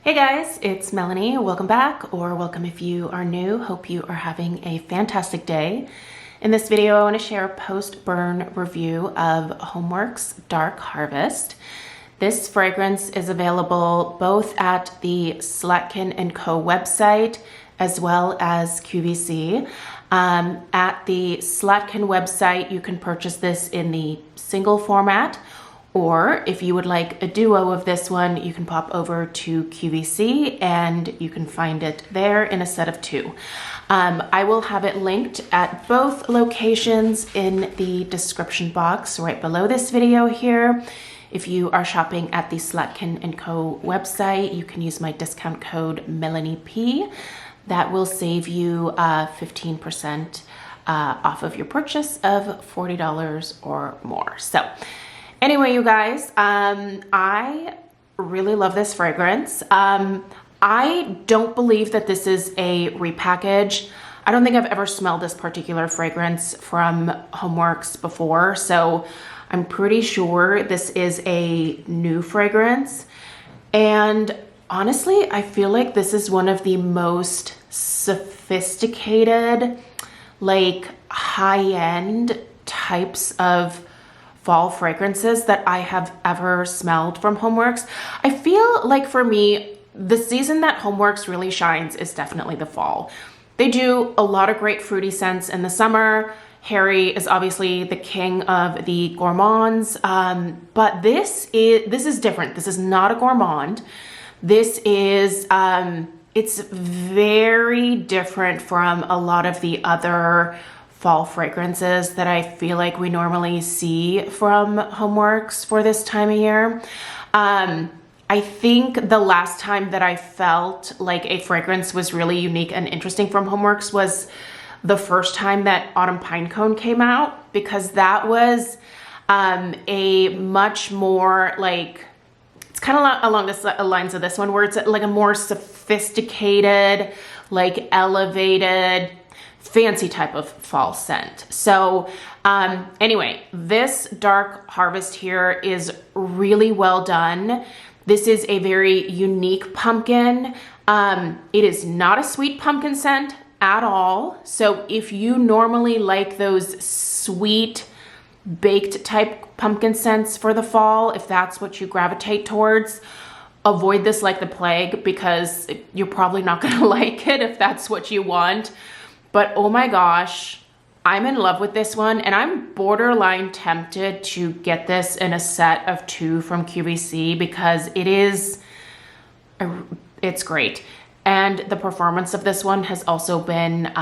Hey guys, it's Melanie. Welcome back, or welcome if you are new. Hope you are having a fantastic day. In this video, I want to share a post-burn review of HomeWorx Dark Harvest. This fragrance is available both at the Rakuten & Co website as well as QVC. At the Rakuten website, you can purchase this in the single format, or if you would like a duo of this one, you can pop over to QVC and you can find it there in a set of two. I will have it linked at both locations in the description box right below this video here. If you are shopping at the Rakuten & Co website, you can use my discount code MelanieP. That will save you 15% off of your purchase of $40 or more. So anyway, you guys, I really love this fragrance. I don't believe that this is a repackage. I don't think I've ever smelled this particular fragrance from HomeWorx before, so I'm pretty sure this is a new fragrance. And honestly, I feel like this is one of the most sophisticated, like high-end types of fall fragrances that I have ever smelled from HomeWorx. I feel like for me, the season that HomeWorx really shines is definitely the fall. They do a lot of great fruity scents in the summer. Harry is obviously the king of the gourmands, but this is different. This is not a gourmand. This is, it's very different from a lot of the other fall fragrances that I feel like we normally see from HomeWorx for this time of year. I think the last time that I felt like a fragrance was really unique and interesting from HomeWorx was the first time that Autumn Pinecone came out, because that was a much more like, it's kind of along the lines of this one, where it's like a more sophisticated, like elevated, fancy type of fall scent. So anyway, this Dark Harvest here is really well done. This is a very unique pumpkin. It is not a sweet pumpkin scent at all. So if you normally like those sweet baked type pumpkin scents for the fall, if that's what you gravitate towards, avoid this like the plague, because you're probably not gonna like it if that's what you want. But oh my gosh, I'm in love with this one, and I'm borderline tempted to get this in a set of two from QVC because it's great. And the performance of this one has also been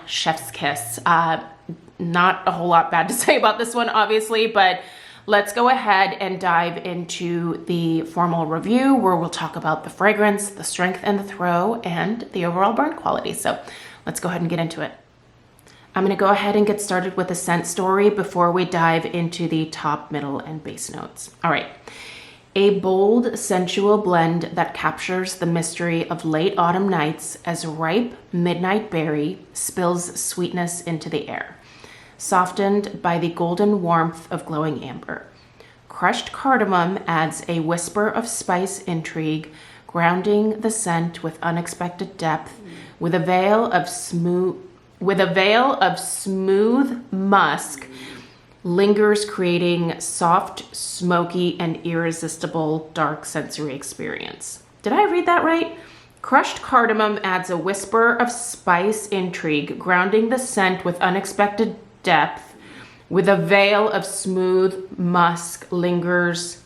chef's kiss. Not a whole lot bad to say about this one, obviously, but let's go ahead and dive into the formal review where we'll talk about the fragrance, the strength and the throw, and the overall burn quality. So let's go ahead and get into it. I'm going to go ahead and get started with the scent story before we dive into the top, middle, and base notes. All right. A bold, sensual blend that captures the mystery of late autumn nights as ripe midnight berry spills sweetness into the air, softened by the golden warmth of glowing amber. Crushed cardamom adds a whisper of spice intrigue, grounding the scent with unexpected depth, with a veil of smooth musk lingers, creating soft, smoky, and irresistible dark sensory experience. Did I read that right? Crushed cardamom adds a whisper of spice intrigue, grounding the scent with unexpected depth, with a veil of smooth musk lingers.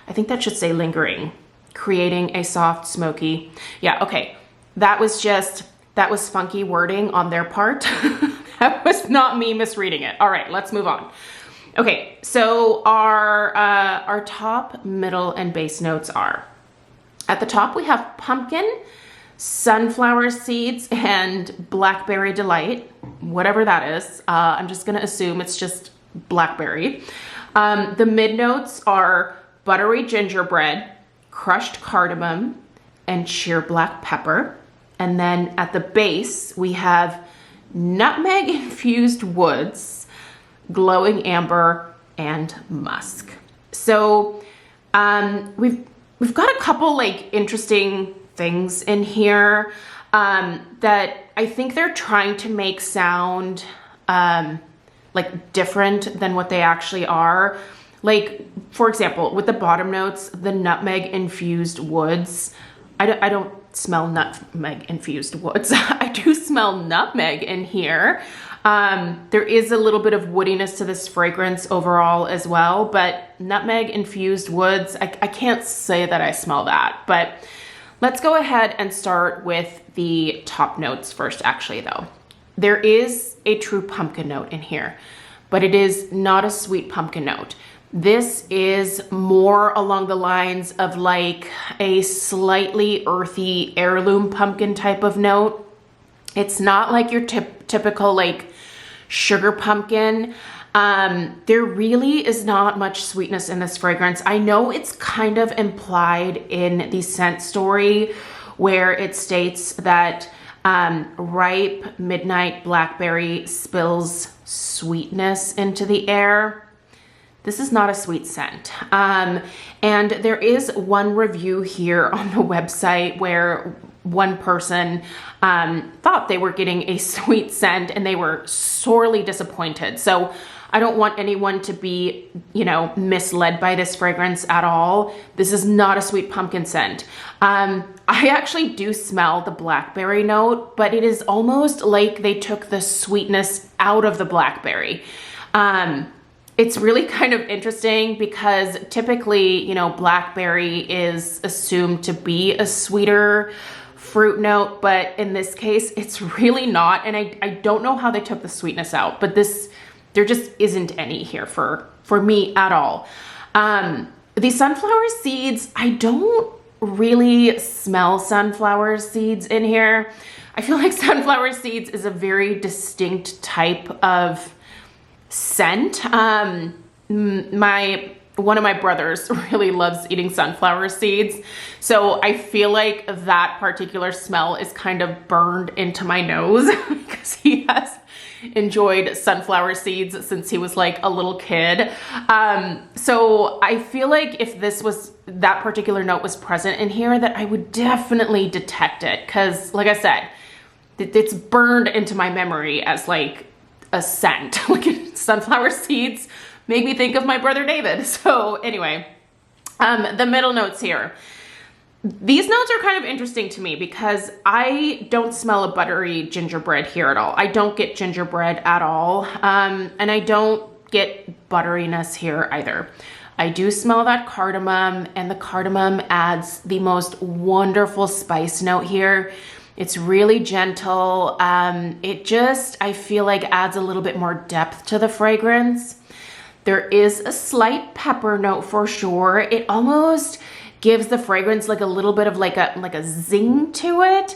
I think that should say lingering, creating a soft, smoky. Yeah, okay. That was funky wording on their part. That was not me misreading it. All right, let's move on. Okay, so our top, middle, and base notes are, at the top we have pumpkin, sunflower seeds, and blackberry delight, whatever that is. I'm just gonna assume it's just blackberry. The mid notes are buttery gingerbread, crushed cardamom, and sheer black pepper. And then at the base, we have nutmeg infused woods, glowing amber, and musk. So we've we've got a couple like interesting things in here that I think they're trying to make sound like different than what they actually are. Like, for example, with the bottom notes, the nutmeg infused woods. I don't smell nutmeg infused woods. I do smell nutmeg in here. There is a little bit of woodiness to this fragrance overall as well, but nutmeg infused woods, I can't say that I smell that. But let's go ahead and start with the top notes first, actually, though. There is a true pumpkin note in here, but it is not a sweet pumpkin note. This is more along the lines of like a slightly earthy heirloom pumpkin type of note. It's not like your typical like sugar pumpkin. There really is not much sweetness in this fragrance. I know it's kind of implied in the scent story where it states that ripe midnight blackberry spills sweetness into the air. This is not a sweet scent. And there is one review here on the website where one person thought they were getting a sweet scent and they were sorely disappointed. So I don't want anyone to be, you know, misled by this fragrance at all. This is not a sweet pumpkin scent. I actually do smell the blackberry note, but it is almost like they took the sweetness out of the blackberry. It's really kind of interesting because typically, you know, blackberry is assumed to be a sweeter fruit note, but in this case, it's really not. And I don't know how they took the sweetness out, but there just isn't any here for me at all. The sunflower seeds, I don't really smell sunflower seeds in here. I feel like sunflower seeds is a very distinct type of scent. One of my brothers really loves eating sunflower seeds. So I feel like that particular smell is kind of burned into my nose because he has enjoyed sunflower seeds since he was like a little kid. So I feel like if that particular note was present in here, that I would definitely detect it. Cause like I said, it's burned into my memory as like a scent. Like sunflower seeds make me think of my brother David. So anyway, the middle notes here. These notes are kind of interesting to me because I don't smell a buttery gingerbread here at all. I don't get gingerbread at all. And I don't get butteriness here either. I do smell that cardamom, and the cardamom adds the most wonderful spice note here. It's really gentle. It just, I feel like, adds a little bit more depth to the fragrance. There is a slight pepper note for sure. It almost gives the fragrance like a little bit of like a zing to it.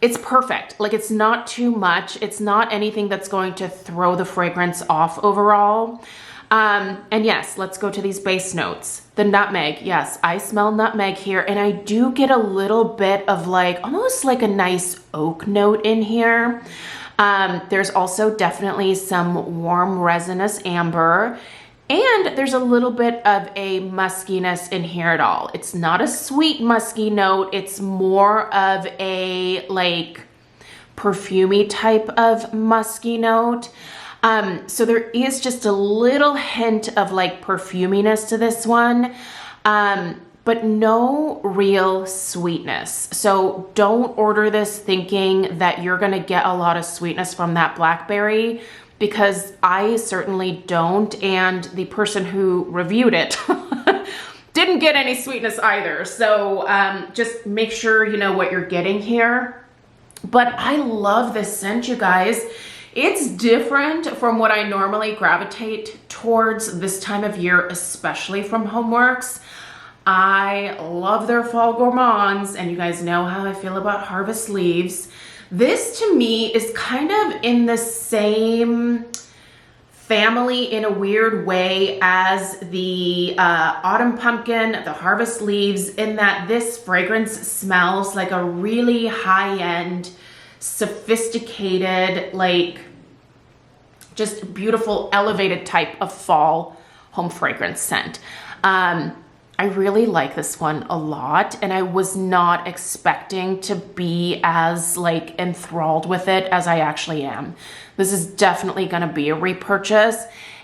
It's perfect. Like, it's not too much. It's not anything that's going to throw the fragrance off overall. And yes, let's go to these base notes. The nutmeg, yes, I smell nutmeg here, and I do get a little bit of like, almost like a nice oak note in here. There's also definitely some warm resinous amber, and there's a little bit of a muskiness in here at all. It's not a sweet musky note. It's more of a like perfumey type of musky note. So there is just a little hint of like perfuminess to this one, but no real sweetness. So don't order this thinking that you're gonna get a lot of sweetness from that blackberry, because I certainly don't, and the person who reviewed it didn't get any sweetness either. So just make sure you know what you're getting here. But I love this scent, you guys. It's different from what I normally gravitate towards this time of year, especially from HomeWorx. I love their fall gourmands, and you guys know how I feel about harvest leaves. This to me is kind of in the same family in a weird way as the autumn pumpkin, the harvest leaves, in that this fragrance smells like a really high-end, sophisticated, like just beautiful elevated type of fall home fragrance scent. I really like this one a lot, and I was not expecting to be as like enthralled with it as I actually am. This is definitely going to be a repurchase,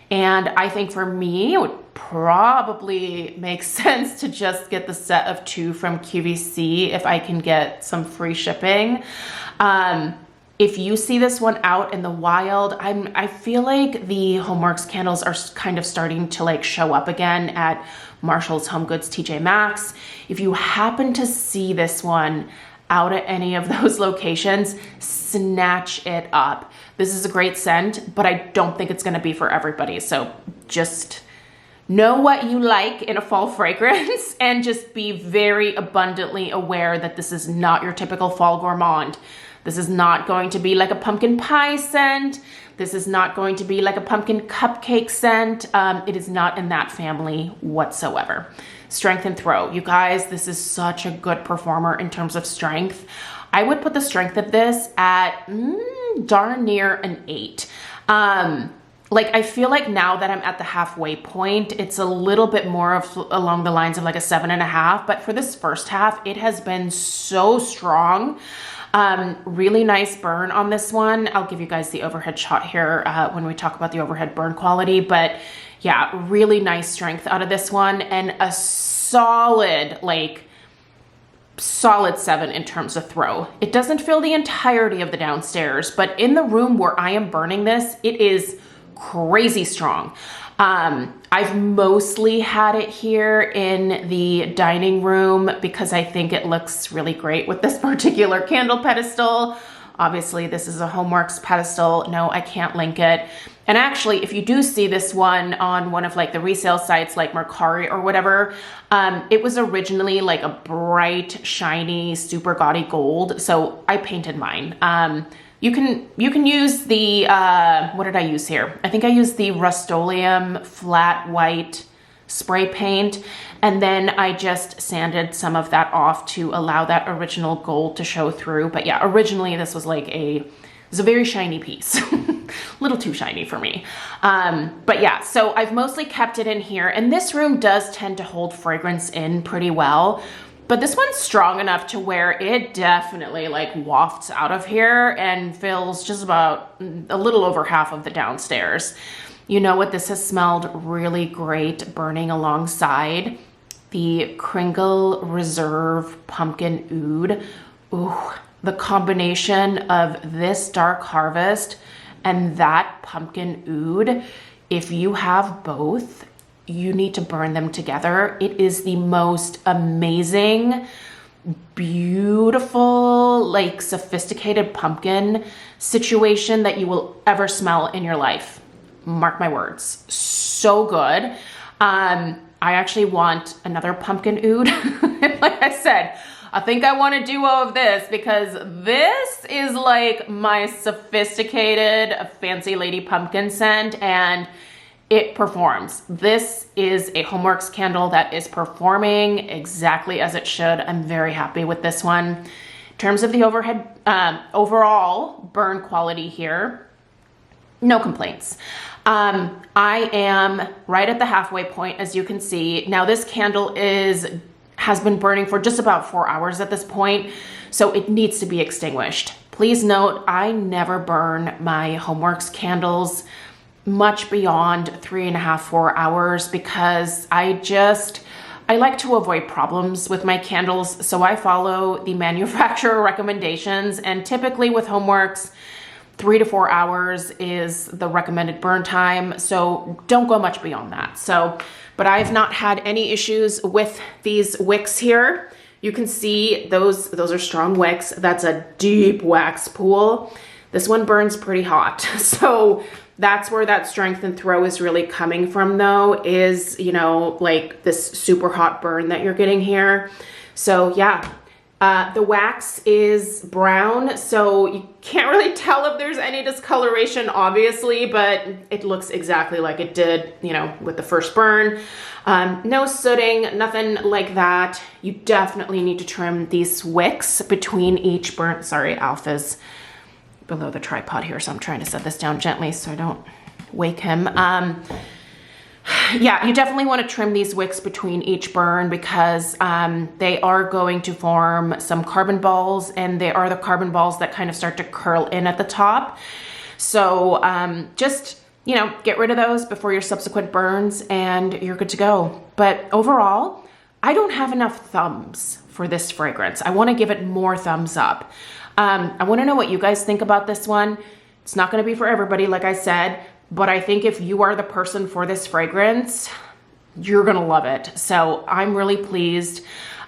and I think for me it would probably make sense to just get the set of 2 from QVC if I can get some free shipping. If you see this one out in the wild, I feel like the HomeWorx candles are kind of starting to like show up again at Marshall's, Home Goods, TJ Maxx. If you happen to see this one out at any of those locations, snatch it up. This is a great scent, but I don't think it's going to be for everybody. So just know what you like in a fall fragrance and just be very abundantly aware that this is not your typical fall gourmand. This is not going to be like a pumpkin pie scent. This is not going to be like a pumpkin cupcake scent. It is not in that family whatsoever. Strength and throw. You guys, this is such a good performer in terms of strength. I would put the strength of this at darn near an 8. Like, I feel like now that I'm at the halfway point, it's a little bit more of along the lines of like a 7.5. But for this first half, it has been so strong. Really nice burn on this one. I'll give you guys the overhead shot here when we talk about the overhead burn quality, but yeah, really nice strength out of this one, and a solid, like solid 7 in terms of throw. It doesn't fill the entirety of the downstairs, but in the room where I am burning this, it is crazy strong. I've mostly had it here in the dining room because I think it looks really great with this particular candle pedestal. Obviously, this is a HomeWorx pedestal. No, I can't link it. And actually, if you do see this one on one of like the resale sites like Mercari or whatever, it was originally like a bright, shiny, super gaudy gold. So I painted mine. You can use the, what did I use here? I think I used the Rust-Oleum flat white spray paint, and then I just sanded some of that off to allow that original gold to show through. But yeah, originally this was like it was a very shiny piece, a little too shiny for me. But yeah, so I've mostly kept it in here, and this room does tend to hold fragrance in pretty well. But this one's strong enough to where it definitely like wafts out of here and fills just about a little over half of the downstairs. You know what? This has smelled really great burning alongside the Kringle Reserve Pumpkin Oud. Ooh, the combination of this Dark Harvest and that Pumpkin Oud, if you have both, you need to burn them together. It is the most amazing, beautiful, like sophisticated pumpkin situation that you will ever smell in your life. Mark my words. So good. I actually want another pumpkin oud. Like I said, I think I want a duo of this because this is like my sophisticated fancy lady pumpkin scent, and it performs. This is a HomeWorx candle that is performing exactly as it should. I'm very happy with this one. In terms of the overhead, overall burn quality here, no complaints. I am right at the halfway point, as you can see. Now this candle has been burning for just about 4 hours at this point, so it needs to be extinguished. Please note, I never burn my HomeWorx candles much beyond 3.5, 4 hours because I like to avoid problems with my candles. So I follow the manufacturer recommendations, and typically with HomeWorx, 3 to 4 hours is the recommended burn time. So don't go much beyond that. So, but I've not had any issues with these wicks here. You can see those are strong wicks. That's a deep wax pool. This one burns pretty hot. So that's where that strength and throw is really coming from though, is, you know, like this super hot burn that you're getting here. So yeah, the wax is brown, so you can't really tell if there's any discoloration, obviously, but it looks exactly like it did, you know, with the first burn. No sooting, nothing like that. You definitely need to trim these wicks between each burn. Sorry, Alpha's below the tripod here, so I'm trying to set this down gently so I don't wake him. Yeah, you definitely want to trim these wicks between each burn because they are going to form some carbon balls, and they are the carbon balls that kind of start to curl in at the top. So just, you know, get rid of those before your subsequent burns and you're good to go. But overall, I don't have enough thumbs for this fragrance. I want to give it more thumbs up. I want to know what you guys think about this one. It's not going to be for everybody, like I said, but I think if you are the person for this fragrance, you're going to love it. So I'm really pleased.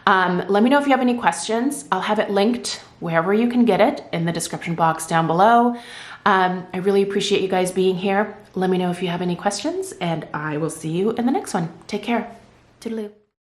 Let me know if you have any questions. I'll have it linked wherever you can get it in the description box down below. I really appreciate you guys being here. Let me know if you have any questions, and I will see you in the next one. Take care. Toodaloo.